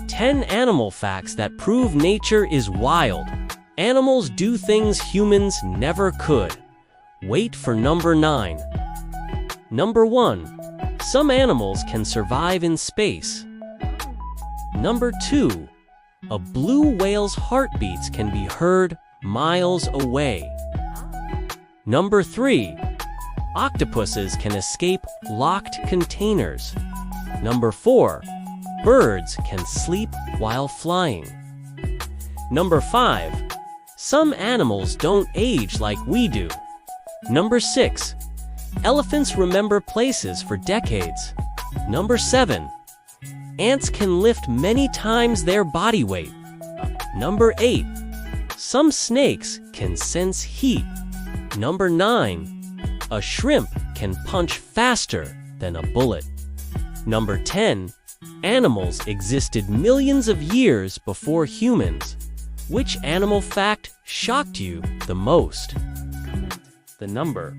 10 animal facts that prove nature is wild. Animals do things humans never could. Wait for number 9. Number 1. Some animals can survive in space. Number 2. A blue whale's heartbeats can be heard miles away. Number 3. Octopuses can escape locked containers. Number 4. Birds can sleep while flying. Number 5. Some animals don't age like we do. Number 6. Elephants remember places for decades. Number 7. Ants can lift many times their body weight. Number 8. Some snakes can sense heat. Number 9. A shrimp can punch faster than a bullet. Number 10. Animals existed millions of years before humans. Which animal fact shocked you the most? The number.